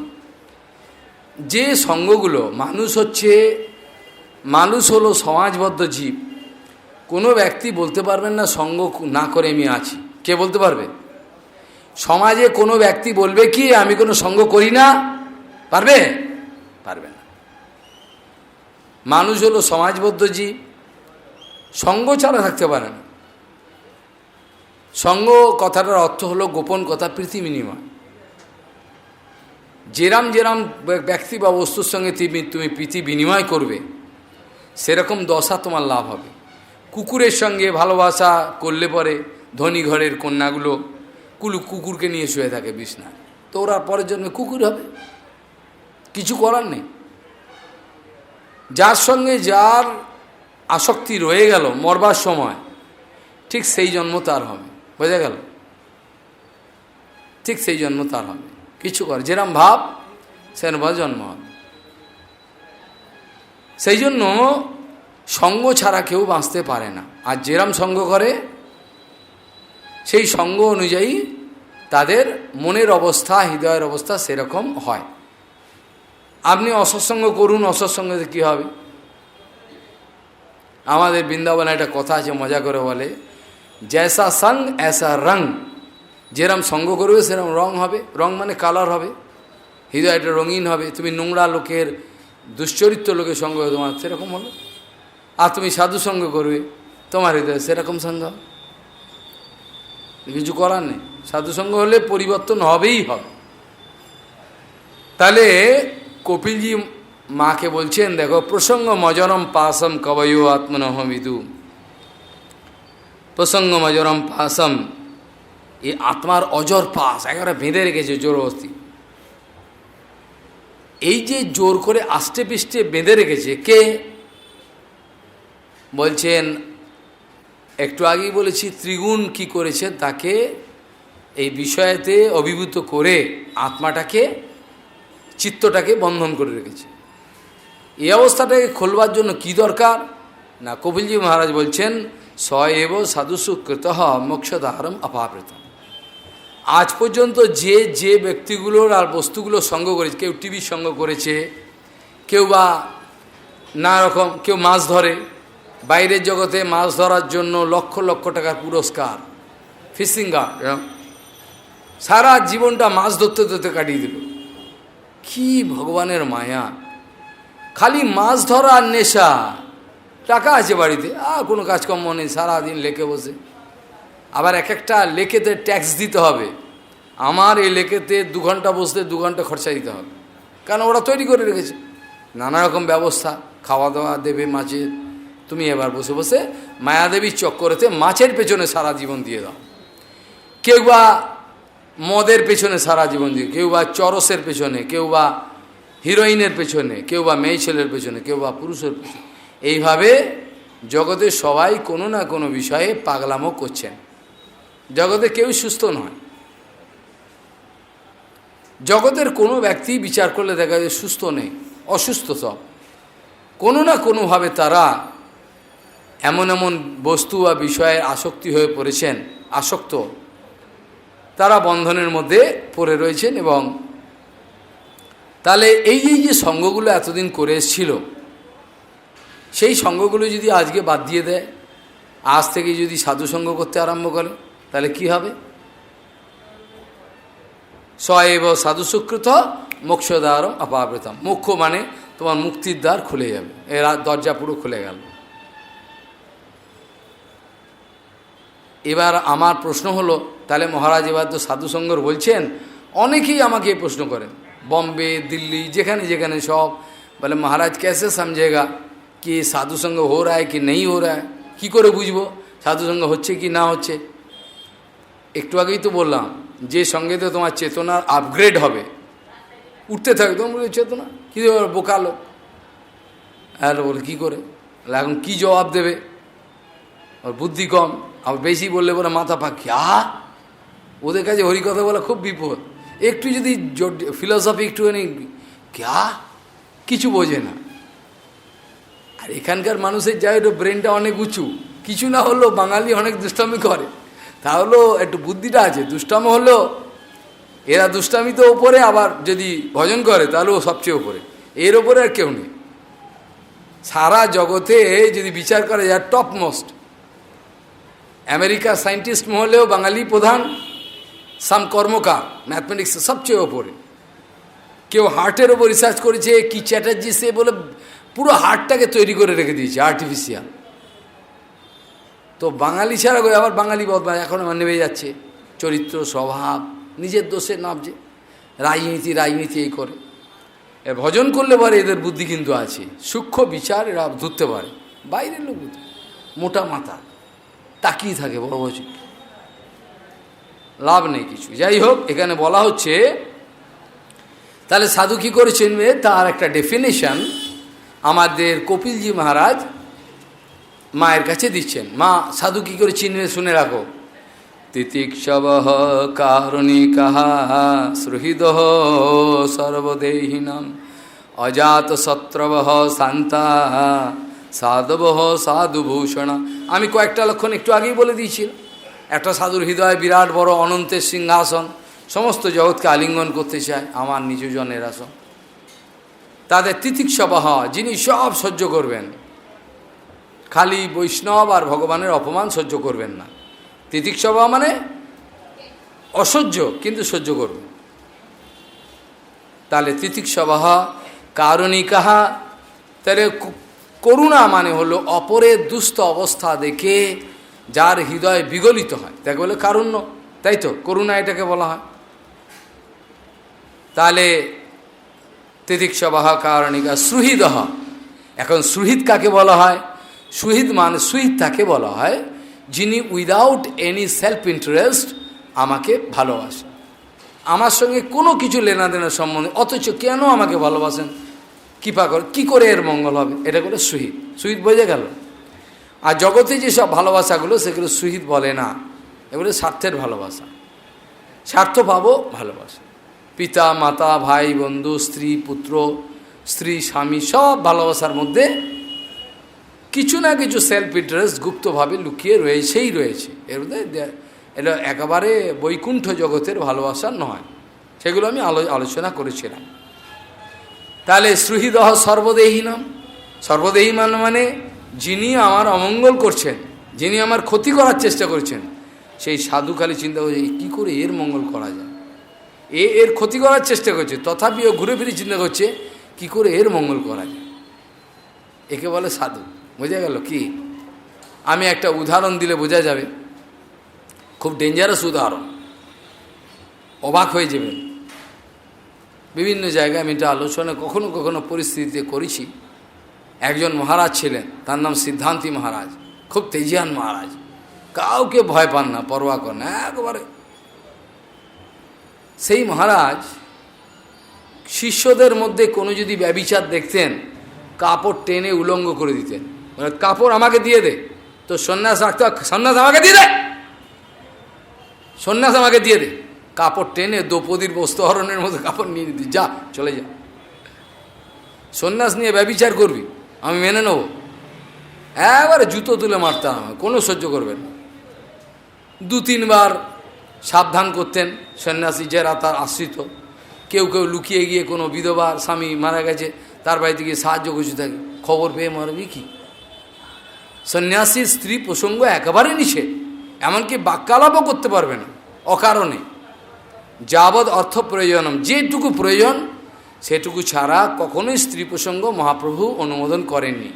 যে সঙ্গগুলো, মানুষ হলো সমাজবদ্ধ জীব। কোনো ব্যক্তি বলতে পারবেন না সঙ্গ না করে আমি আছি। কে বলতে পারবে? সমাজে কোনো ব্যক্তি বলবে কি আমি কোনো সঙ্গ করি না? পারবে? পারবে না। মানুষ হলো সমাজবদ্ধ জীব, সঙ্গ ছাড়া থাকতে পারে না। সঙ্গ কথাটার অর্থ হলো গোপন কথা, প্রীতি বিনিময়। যেরাম ব্যক্তি বা বস্তুর সঙ্গে তুমি প্রীতি বিনিময় করবে, সেরকম দশা তোমার লাভ হবে। কুকুরের সঙ্গে ভালোবাসা করলে পরে ধনী ঘরের কন্যাগুলো কুকুরকে নিয়ে শুয়ে থাকে বিছনায়, তো ওরা পরের জন্য কুকুর হবে, কিছু করার নেই। যার সঙ্গে যার আসক্তি রয়ে গেল মরবার সময়, ঠিক সেই জন্ম তার হবে। বোঝা গেল? ঠিক সেই জন্ম তার হবে, কিছু করে যেরম ভাব সেরকম জন্ম হবে। সেই জন্য সঙ্গ ছাড়া কেউ বাঁচতে পারে না। আর যেরম সঙ্গ করে সেই সঙ্গ অনুযায়ী তাদের মনের অবস্থা, হৃদয়ের অবস্থা সেরকম হয়। আপনি অসৎসঙ্গ করুন, অসৎসঙ্গতে কী হবে? আমাদের বৃন্দাবনে একটা কথা আছে, মজা করে বলে, জৈসা সঙ্গ ऐसा রং। যেরম সঙ্গ করবে সেরকম রং হবে। রং মানে কালার হবে, হৃদয়টা রঙিন হবে। তুমি নোংরা লোকের, দুশ্চরিত্র লোকের সঙ্গ তোমার সেরকম হলো, আর তুমি সাধু সঙ্গ করবে তোমার হৃদয় সেরকম সঙ্গ। কিছু করার নেই, সাধু সঙ্গ হলে পরিবর্তন হবেই হবে। তাহলে কপিলজি মাকে বলছেন, দেখো প্রসঙ্গ মজরম পাশম কবয়ো আত্মনঃ বিদু। প্রসঙ্গম অজরম পাশম, এই আত্মার অজর পাশ একেবারে বেঁধে রেখেছে জোরবস্তি। এই যে জোর করে আষ্টে পৃষ্ঠে বেঁধে রেখেছে কে? বলছেন, একটু আগেই বলেছি ত্রিগুণ কি করেছে, তাকে এই বিষয়েতে অভিভূত করে আত্মাটাকে, চিত্তটাকে বন্ধন করে রেখেছে। এই অবস্থাটাকে খোলবার জন্য কি দরকার না, কপিলজি মহারাজ বলছেন, স এব সাধুসু কৃত মোক্ষদারম অপাবৃতম। আজ পর্যন্ত যে যে ব্যক্তিগুলোর আর বস্তুগুলোর সঙ্গ করেছে, কেউ টিভির সঙ্গ করেছে, কেউ বা নানা রকম, কেউ মাছ ধরে, বাইরের জগতে মাছ ধরার জন্য লক্ষ লক্ষ টাকার পুরস্কার, ফিশিং গার্ড, সারা জীবনটা মাছ ধরতে ধরতে কাটিয়ে দিল। কি ভগবানের মায়া! খালি মাছ ধরার নেশা, টাকা আছে বাড়িতে, কোনো কাজকর্ম নেই, সারাদিন লেকে বসে। আবার এক একটা লেকেতে ট্যাক্স দিতে হবে, আমার এই লেকেতে 2 ঘন্টা বসতে 2 ঘন্টা খরচা দিতে হবে, কারণ ওরা তৈরি করে রেখেছে নানা রকম ব্যবস্থা, খাওয়া দাওয়া দেবে মাছের। তুমি এবার বসে বসে মায়াদেবীর চক্করেতে মাছের পেছনে সারা জীবন দিয়ে দাও। কেউ বা মদের পেছনে সারা জীবন দিয়ে, কেউ বা চরসের পেছনে, কেউ বা হিরোইনের পেছনে, কেউ বা মেয়ে ছেলের পেছনে, কেউ বা পুরুষের পেছনে। এইভাবে জগতে সবাই কোনো না কোনো বিষয়ে পাগলামো করছেন। জগতে কেউ সুস্থ নয়। জগতের কোনো ব্যক্তি বিচার করলে দেখা যায় সুস্থ নেই, অসুস্থ সব। কোনো না কোনোভাবে তারা এমন এমন বস্তু বা বিষয়ে আসক্তি হয়ে পড়েছেন, আসক্ত, তারা বন্ধনের মধ্যে পড়ে রয়েছেন। এবং তাহলে এই যে সঙ্গগুলো এতদিন করে এসেছিল, সেই সঙ্গগুলো যদি আজকে বাদ দিয়ে দেয়, আজ থেকে যদি সাধুসঙ্গ করতে আরম্ভ করে, তাহলে কি হবে? স এব সাধুসুকৃত মোক্ষদ্বারম অপাবৃতম। মোক্ষ মানে তোমার মুক্তির দ্বার খুলে যাবে, এর দরজা পুরো খুলে গেল। এবার আমার প্রশ্ন হলো, তাহলে মহারাজ এবার তো সাধুসঙ্গর বলছেন, অনেকেই আমাকে এই প্রশ্ন করেন, बॉम्बे दिल्ली যেখানে যেখানে সব বলে, महाराज कैसे समझेगा कि साधुसंग हो रहा है कि नहीं हो रहा है, কি করে বুঝবো সাধুসঙ্গ হচ্ছে কি না হচ্ছে? একটু আগেই তো বললাম, যে সঙ্গেতে তোমার চেতনার আপগ্রেড হবে, উঠতে থাকে, তোমার বলে চেতনা কী বোকা লোক। আর বলে কী করে, এখন কী জবাব দেবে? ওর বুদ্ধি কম, আবার বেশি বললে বলে মাথা পাকি। ওদের কাছে হরিকথা বলা খুব বিপদ। একটু যদি ফিলসফি একটুখানি ক্যা, কিছু বোঝে না। আর এখানকার মানুষের যাই একটু ব্রেনটা অনেক উঁচু, কিছু না হলেও বাঙালি অনেক দুষ্টামি করে, তাহলেও একটু বুদ্ধিটা আছে। দুষ্টামি হলেও এরা দুষ্টামি তো ওপরে, আবার যদি ভজন করে তাহলেও সবচেয়ে ওপরে, এর ওপরে আর কেউ নেই। সারা জগতে যদি বিচার করা যায় টপ মোস্ট, আমেরিকার সায়েন্টিস্ট মহলেও বাঙালি প্রধান, সাম কর্মকার ম্যাথমেটিক্স সবচেয়ে ওপরে। কেউ হার্টের ওপর রিসার্চ করেছে, কি চ্যাটার্জি সে বলে পুরো হার্টটাকে তৈরি করে রেখে দিয়েছে আর্টিফিশিয়াল। তো বাঙালি ছাড়া আবার বাঙালি বদমাশ এখন আমার নেমে যাচ্ছে, চরিত্র স্বভাব নিজের দোষে নামছে, রাজনীতি এই করে। এর ভজন করলে পরে এদের বুদ্ধি কিন্তু আছে, সূক্ষ্ম বিচার এরা ধরতে পারে। বাইরের লোক মোটা মাথা তাকিয়ে থাকে বড় বড়, লাভ নেই কিছু। যাই হোক, এখানে বলা হচ্ছে তাহলে সাধু কী করে চিনবে, তার একটা ডেফিনেশন আমাদের কপিলজি মহারাজ মায়ের কাছে দিচ্ছেন। মা সাধু কী করে চিনবে শুনে রাখো। তিতিক্ষবঃ কারুণিকঃ সুহৃদঃ সর্বদেহিনাং অজাত শত্রবঃ শান্তাঃ সাধবঃ সাধুভূষণ। আমি কয়েকটা লক্ষণ একটু আগেই বলে দিয়েছিলাম। একটা সাধুর হৃদয় বিরাট বড় অনন্তের সিংহাসন, সমস্ত জগৎকে আলিঙ্গন করতে চায়, আমার নিজজনের আসন। তাদের তিতিক্ষবঃ, যিনি সব সহ্য করবেন, খালি বৈষ্ণব আর ভগবানের অপমান সহ্য করবেন না। তিতিক্ষবঃ মানে অসহ্য কিন্তু সহ্য করবেন। তাহলে তিতিক্ষবঃ কারুণিকঃ, তাহলে করুণা মানে হলো অপরের দুস্থ অবস্থা দেখে যার হৃদয় বিগলিত হয় তাকে বলে কারুণ্য, তাই তো করুণা এটাকে বলা হয়। তাহলে তিতিক্ষবঃ কারুণিকঃ সুহৃদঃ। এখন সুহৃদ কাকে বলা হয়? সুহৃদ মানে সুহৃদ তাকে বলা হয় যিনি উইদাউট এনি সেলফ ইন্টারেস্ট আমাকে ভালোবাসেন, আমার সঙ্গে কোনো কিছু লেনাদেনার সম্বন্ধে, অথচ কেন আমাকে ভালোবাসেন, কৃপা করে, কী করে এর মঙ্গল হবে, এটা করে সুহিত। সুহিত বোঝা গেল। আর জগতে যেসব ভালোবাসাগুলো সেগুলো সুহিত বলে না, এগুলো স্বার্থের ভালোবাসা, স্বার্থ পাবো ভালোবাসা। পিতা মাতা ভাই বন্ধু স্ত্রী পুত্র স্ত্রী স্বামী সব ভালোবাসার মধ্যে কিছু না কিছু সেলফ ইন্টারেস্ট গুপ্তভাবে লুকিয়ে রয়েছে। এর মধ্যে এটা একেবারে বৈকুণ্ঠ জগতের ভালোবাসা নয়, সেগুলো আমি আলোচনা করেছিলাম। তাহলে সুহৃদহ সর্বদেহীনাম, সর্বদেহী মানে যিনি আমার অমঙ্গল করছেন, যিনি আমার ক্ষতি করার চেষ্টা করছেন, সেই সাধু খালি চিন্তা করছে কী করে এর মঙ্গল করা যায়, এর ক্ষতি করার চেষ্টা করছে, তথাপিও ঘুরে ফিরে চিন্তা করছে কী করে এর মঙ্গল করা যায়, একে বলে সাধু। বোঝা গেল কি? আমি একটা উদাহরণ দিলে বোঝা যাবে, খুব ডেঞ্জারাস উদাহরণ, অবাক হয়ে যাবেন। বিভিন্ন জায়গায় আমি এটা আলোচনা কখনো কখনো পরিস্থিতিতে করেছি। একজন মহারাজ ছিলেন, তার নাম সিদ্ধান্তী মহারাজ, খুব তেজিয়ান মহারাজ, কাউকে ভয় পান না, পরোয়া করেন না একবারে। সেই মহারাজ শিষ্যদের মধ্যে কোনো যদি ব্যভিচার দেখতেন, কাপড় টেনে উলঙ্গ করে দিতেন, কাপড় আমাকে দিয়ে দে, তো সন্ন্যাস রাখতে, সন্ন্যাস আমাকে দিয়ে দে, সন্ন্যাস আমাকে দিয়ে দে, কাপড় টেনে দ্রৌপদীর বস্ত্রহরণের মতো কাপড় নিয়ে দিতি, যা চলে যা, সন্ন্যাস নিয়ে ব্যভিচার করবি আমি মেনে নেব, একবারে জুতো তুলে মারতাম, আমার কোনো সহ্য করবেন না। 2-3 বার সাবধান করতেন সন্ন্যাসী যারা তার আশ্রিত, কেউ কেউ লুকিয়ে গিয়ে কোনো বিধবার স্বামী মারা গেছে তার বাড়িতে গিয়ে সাহায্য করতে থাকে, খবর পেয়ে মারবি কি। সন্ন্যাসীর স্ত্রী প্রসঙ্গ একেবারে নিষেধ, এমনকি বাক্যালাপও করতে পারবে না অকারণে। যাবৎ অর্থ প্রয়োজনম, যেটুকু প্রয়োজন সেটুকু ছাড়া কখনোই স্ত্রী প্রসঙ্গ মহাপ্রভু অনুমোদন করেননি।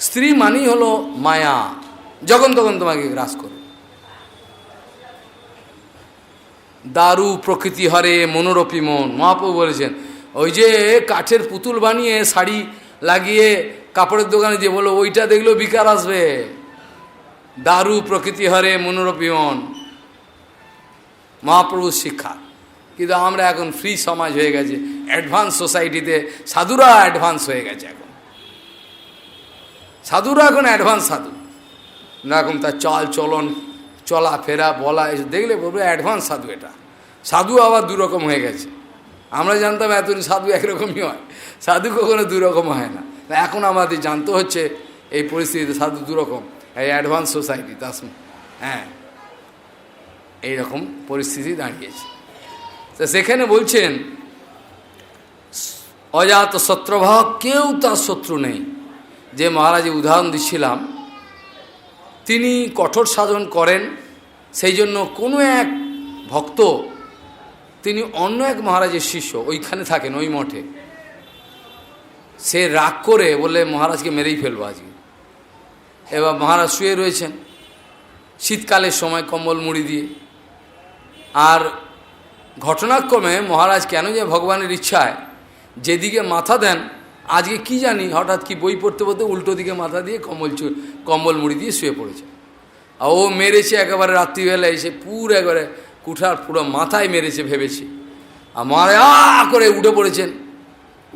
স্ত্রী মানেই হলো মায়া, যখন তখন তোমাকে গ্রাস করে। দারু প্রকৃতি হরে মনোরপী মন, মহাপ্রভু বলেছেন, ওই যে কাঠের পুতুল বানিয়ে শাড়ি লাগিয়ে কাপড়ের দোকানে যে বলো ওইটা দেখলেও বিকার আসবে। দারু প্রকৃতি হরে মনোরপী মন, মহাপ্রভুর শিক্ষা। কিন্তু আমরা এখন ফ্রি সমাজ হয়ে গেছে, অ্যাডভান্স সোসাইটিতে সাধুরা অ্যাডভান্স হয়ে গেছে, এখন সাধুরা এখন অ্যাডভান্স সাধু, এখন তার চাল চলন চলাফেরা বলা এসব দেখলে বলবে অ্যাডভান্স সাধু। এটা সাধু আবার দুরকম হয়ে গেছে, আমরা জানতাম এতদিন সাধু একরকমই হয়, সাধু কখনো দুরকম হয় না। এখন আমাদের জানতে হচ্ছে এই পরিস্থিতিতে সাধু দুরকম, এই অ্যাডভান্স সোসাইটি, তার হ্যাঁ এইরকম পরিস্থিতি দাঁড়িয়েছে। তো সেখানে বলছেন অজাত শত্রুভাব, কেউ তার শত্রু নেই। যে মহারাজের উদাহরণ দিচ্ছিলাম, তিনি কঠোর সাধন করেন, সেই জন্য কোনো এক ভক্ত, তিনি অন্য এক মহারাজের শিষ্য, ওইখানে থাকেন ওই মঠে, সে রাগ করে বললে মহারাজকে মেরেই ফেলবো আজকে। এবার মহারাজ শুয়ে রয়েছেন শীতকালের সময় কম্বল মুড়ি দিয়ে, আর ঘটনাক্রমে মহারাজ কেন যে ভগবানের ইচ্ছায় যেদিকে মাথা দেন, আজকে কি জানি হঠাৎ কি বই পড়তে পড়তে উল্টো দিকে মাথা দিয়ে কম্বল মুড়ি দিয়ে শুয়ে পড়েছে। আর ও মেরেছে একেবারে রাত্রিবেলায় এসে পুরো একবারে কুঠার পুরো মাথায় মেরেছে ভেবেছে, আর মহারাজ করে উঠে পড়েছেন।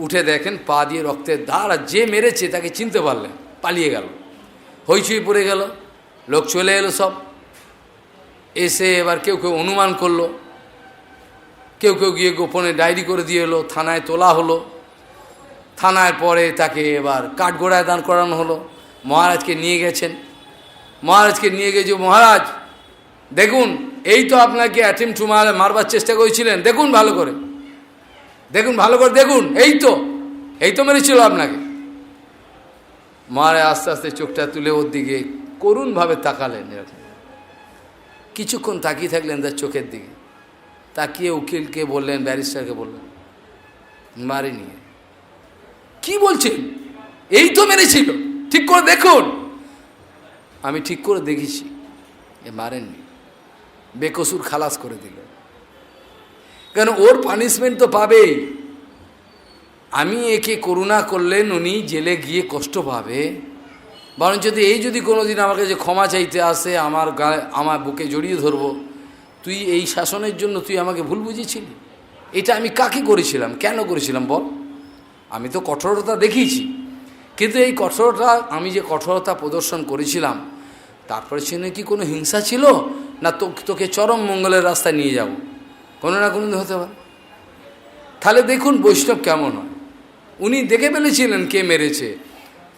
উঠে দেখেন পা দিয়ে রক্তের ধার, আর যে মেরেছে তাকে চিনতে পারলেন, পালিয়ে গেল, হইচই পড়ে গেল, লোক চলে এলো সব। এসে এবার কেউ কেউ অনুমান করলো, কেউ কেউ গিয়ে গোপনে ডায়েরি করে দিয়ে এলো, থানায় তোলা হলো। থানায় পরে তাকে এবার কাঠগোড়ায় দান করানো হলো। মহারাজকে নিয়ে গেছেন, মহারাজকে নিয়ে গেছে, মহারাজ দেখুন এই তো আপনাকে অ্যাটেম্প টু মারবার চেষ্টা করেছিলেন, দেখুন ভালো করে, দেখুন ভালো করে দেখুন, এই তো মেরেছিল আপনাকে। মহারাজ আস্তে আস্তে চোখটা তুলে ওর দিকে করুণভাবে তাকালেন, এরকম কিছুক্ষণ তাকিয়ে থাকলেন তার চোখের দিকে, তাকিয়ে উকিলকে বললেন, ব্যারিস্টারকে বললেন, মারিনি। কি বলছেন? এই তো মেরেছিল, ঠিক করে দেখুন। আমি ঠিক করে দেখেছি, এ মারেননি, বেকসুর খালাস করে দিল। কেন? ওর পানিশমেন্ট তো পাবেই। আমি একে করুণা করলেন, উনি জেলে গিয়ে কষ্ট পাবে, বরং যদি এই যদি কোনোদিন আমার কাছে ক্ষমা চাইতে আসে, আমার গায়ে আমার বুকে জড়িয়ে ধরবো, তুই এই শাসনের জন্য তুই আমাকে ভুল বুঝেছিলি, এটা আমি কাকে করেছিলাম, কেন করেছিলাম বল? আমি তো কঠোরতা দেখিয়েছি, কিন্তু এই কঠোরতা, আমি যে কঠোরতা প্রদর্শন করেছিলাম, তারপরে সেখানে কি কোনো হিংসা ছিল, না তোকে চরম মঙ্গলের রাস্তায় নিয়ে যাব, কোনো না কোনো দিন হতে পারে। তাহলে দেখুন বৈষ্ণব কেমন হয়। উনি দেখে ফেলেছিলেন কে মেরেছে,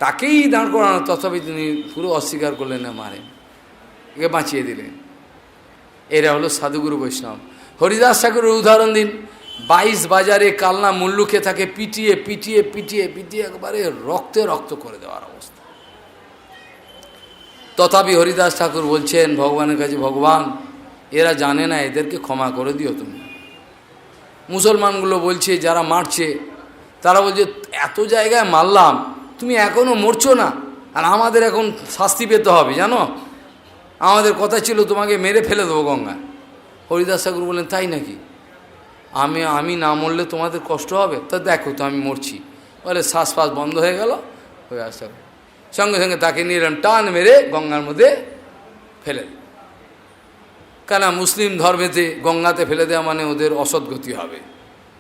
তাকেই দাঁড় করানো, তথাপি তিনি পুরো অস্বীকার করলেন না, মারেন, একে বাঁচিয়ে দিলেন। এরা হলো সাধুগুরু বৈষ্ণব। হরিদাস ঠাকুরের উদাহরণ দিন, 22 বাজারে কালনা মুল্লুকে তাকে পিটিয়ে পিটিয়ে পিটিয়ে পিটিয়ে একবারে রক্তে রক্ত করে দেওয়ার অবস্থা। তথাপি হরিদাস ঠাকুর বলছেন ভগবানের কাছে, ভগবান এরা জানে না, এদেরকে ক্ষমা করে দিও তুমি। মুসলমানগুলো বলছে, যারা মারছে তারা বলছে, এত জায়গায় মারলাম, তুমি এখনও মরছো না, আর আমাদের এখন শাস্তি পেতে হবে জানো, আমাদের কথা ছিল তোমাকে মেরে ফেলে দেবো গঙ্গা। হরিদাস ঠাকুর বললেন, তাই নাকি? আমি না মরলে তোমাদের কষ্ট হবে? তা দেখো তো আমি মরছি। বলে শ্বাস ফাস বন্ধ হয়ে গেল, হয়ে আসতে সঙ্গে সঙ্গে তাকে নিলেন, টান মেরে গঙ্গার মধ্যে ফেলে দিল। কেন মুসলিম ধর্মেতে গঙ্গাতে ফেলে দেওয়া মানে ওদের অসৎগতি হবে,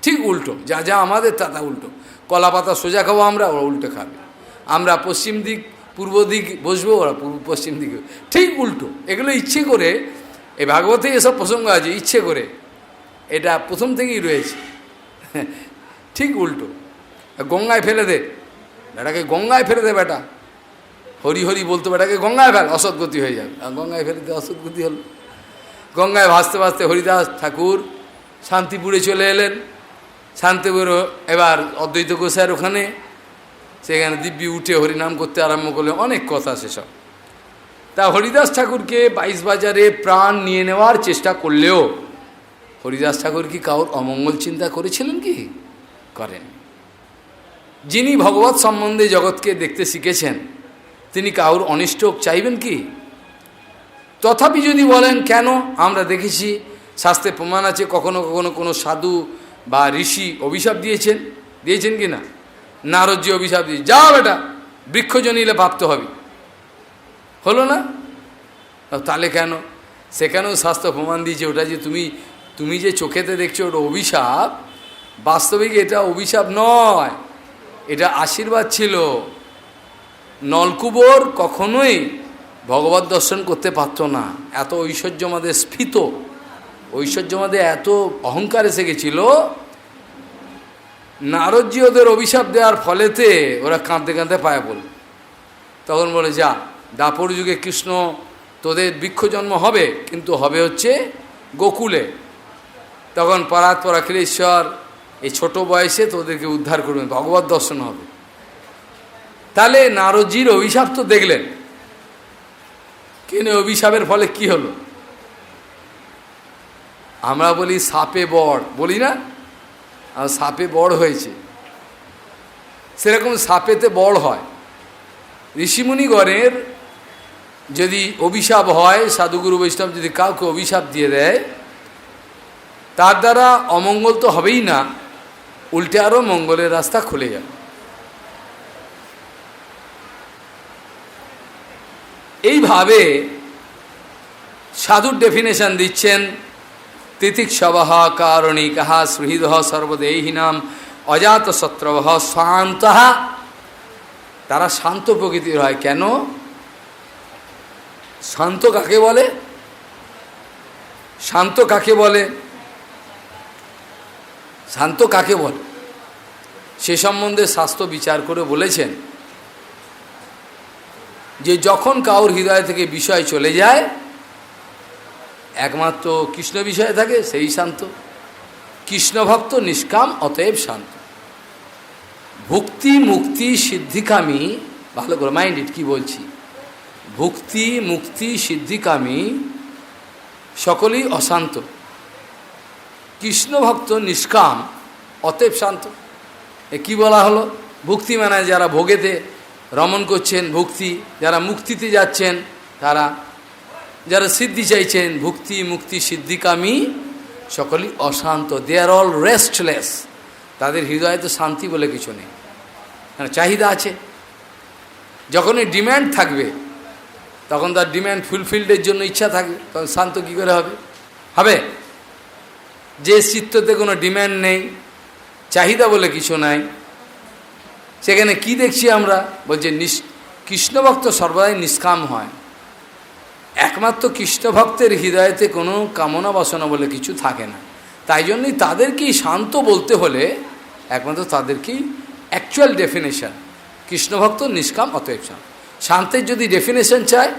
ঠিক উল্টো, যা যা আমাদের তা তা উল্টো। কলা পাতা সোজা খাবো আমরা, ওরা উল্টো খাবে। আমরা পশ্চিম দিক পূর্ব দিক বসবো, ওরা পশ্চিম দিকে, ঠিক উল্টো। এগুলো ইচ্ছে করে, এই ভাগবতে এসব প্রসঙ্গ আছে, ইচ্ছে করে, এটা প্রথম থেকেই রয়েছে, ঠিক উল্টো। গঙ্গায় ফেলে দে বেটাকে, গঙ্গায় ফেলে দে বেটা, হরি হরি বলতো বেটাকে গঙ্গায় ফেল, অসৎগতি হয়ে যাবে। আর গঙ্গায় ফেলে দে, অসৎগতি হল। গঙ্গায় ভাসতে ভাসতে হরিদাস ঠাকুর শান্তিপুরে চলে এলেন। শান্তিপুর এবার অদ্বৈত গোসাইয়ের ওখানে, সেখানে দিব্যি উঠে হরিনাম করতে আরম্ভ করলেন, অনেক কথা সেসব। তা হরিদাস ঠাকুরকে 22 বাজারে প্রাণ নিয়ে নেওয়ার চেষ্টা করলেও হরিদাস ঠাকুর কি কারোর অমঙ্গল চিন্তা করেছিলেন কি? করেন। যিনি ভগবত সম্বন্ধে জগৎকে দেখতে শিখেছেন, তিনি কারোর অনিষ্ট চাইবেন কি? তথাপি যদি বলেন কেন, আমরা দেখেছি শাস্ত্রে প্রমাণ আছে, কখনো কখনো কোনো সাধু বা ঋষি অভিশাপ দিয়েছেন কি না? নারদজি অভিশাপ দিয়ে, যা বেটা বৃক্ষ জনিলে ভাবতে হবে, হলো না? তাহলে কেন? সেখানেও শাস্ত্র প্রমাণ দিয়েছে, ওটা যে তুমি যে চোখেতে দেখছো ওটা অভিশাপ, বাস্তবিক এটা অভিশাপ নয়, এটা আশীর্বাদ ছিল। নলকুবর কখনোই ভগবত দর্শন করতে পারত না, এত ঐশ্বর্য আমাদের স্ফীত, ঐশ্বর্য আমাদের এত অহংকার এসে গেছিল। নারদজি ওদের অভিশাপ দেওয়ার ফলেতে ওরা কাঁদতে কাঁদতে পায়ে পড়ল। তখন বলে, যা দাপর যুগে কৃষ্ণ তোদের বৃক্ষ জন্ম হবে, কিন্তু হবে হচ্ছে গোকুলে। তখন পরাৎপর অখিলেশ্বর এই ছোট বয়সে তোদেরকে উদ্ধার করবেন, ভগবত দর্শন হবে। তাহলে নারদজির অভিশাপ তো দেখলেন, কিন্তু অভিশাপের ফলে কি হলো? আমরা বলি সাপে বড়, বলি না? আর সাপে বড় হয়েছে, সেরকম সাপেতে বড় হয়। ঋষিমুনিগণের যদি অভিশাপ হয়, সাধুগুরু বৈষ্ণব যদি কাউকে অভিশাপ দিয়ে দেয়, তার দ্বারা অমঙ্গল তো হবেই না, উল্টে আরও মঙ্গলের রাস্তা খুলে যাবে। এইভাবে সাধুর ডেফিনেশন দিচ্ছেন, তিতিক্ষবঃ কারণিকঃ সুহৃদঃ সর্বদেহিনাম অজাতশত্রবঃ শান্তঃ। তারা শান্ত প্রকৃতির হয়। কেন শান্ত কাকে বলে? শান্ত কাকে বলে? শান্ত কাকে বলে সে সম্বন্ধে শাস্ত্র বিচার করে বলেছেন যে যখন কাউর হৃদয় থেকে বিষয় চলে যায়, একমাত্র কৃষ্ণ বিষয়ে থাকে, সেই শান্ত। কৃষ্ণভক্ত নিষ্কাম, অতএব শান্ত। ভক্তি মুক্তি সিদ্ধিকামী, ভালো করে মাইন্ড ইট, কি বলছি, ভক্তি মুক্তি সিদ্ধিকামী সকলেই অশান্ত। কৃষ্ণভক্ত নিষ্কাম, অতএব শান্ত। এ কী বলা হলো? ভক্তি মানে যারা ভোগেতে রমণ করছেন, ভক্তি যারা মুক্তিতে যাচ্ছেন, তারা যারা সিদ্ধি চাইছেন, ভক্তি মুক্তি সিদ্ধিকামী সকলেই অশান্ত। দে আর অল রেস্টলেস। তাদের হৃদয়ে তো শান্তি বলে কিছু নেই, চাহিদা আছে। যখনই ডিম্যান্ড থাকবে তখন তার ডিম্যান্ড ফুলফিল্ডের জন্য ইচ্ছা থাকবে, তখন শান্ত কী করে হবে? হবে? যে চিত্ততে কোনো ডিম্যান্ড নেই, চাহিদা বলে কিছু নাই, সেখানে কি দেখছি আমরা? বলছে কৃষ্ণভক্ত সর্বদাই নিষ্কাম হয়। একমাত্র কৃষ্ণভক্তের হৃদয়তে কোনো কামনা বাসনা বলে কিছু থাকে না। তাই জন্যই তাদেরকেই শান্ত বলতে হলে একমাত্র তাদেরকেই অ্যাকচুয়াল ডেফিনেশন, কৃষ্ণভক্ত নিষ্কাম অতএব শান্ত। শান্তের যদি ডেফিনেশন চায়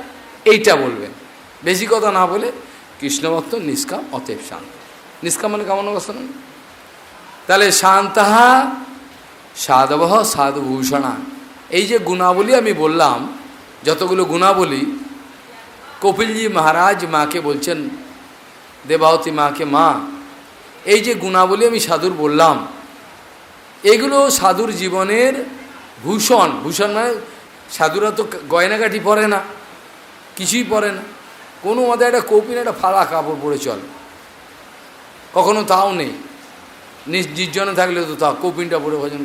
এইটা বলবেন, বেশি কথা না বলে কৃষ্ণভক্ত নিষ্কাম অতএব শান্ত। নিষ্কাম মানে কামনা বাসনা। তাহলে শান্তহা সাধবহ সাধুভূষণা, এই যে গুণাবলী আমি বললাম, যতগুলো গুণাবলী কপিলজি মহারাজ মাকে বলছেন, দেবাবতী মাকে, মা এই যে গুণাবলী আমি সাধুর বললাম, এগুলো সাধুর জীবনের ভূষণ। ভূষণ মানে সাধুরা তো গয়নাগাটি পরে না, কিছুই পরে না, কোনো মতে একটা কৌপিন একটা ফাড়া কাপড় পরে চলে, কখনো তাও নেই। নির্জনে থাকলে তো তা কৌপিনটা পরে ভজন।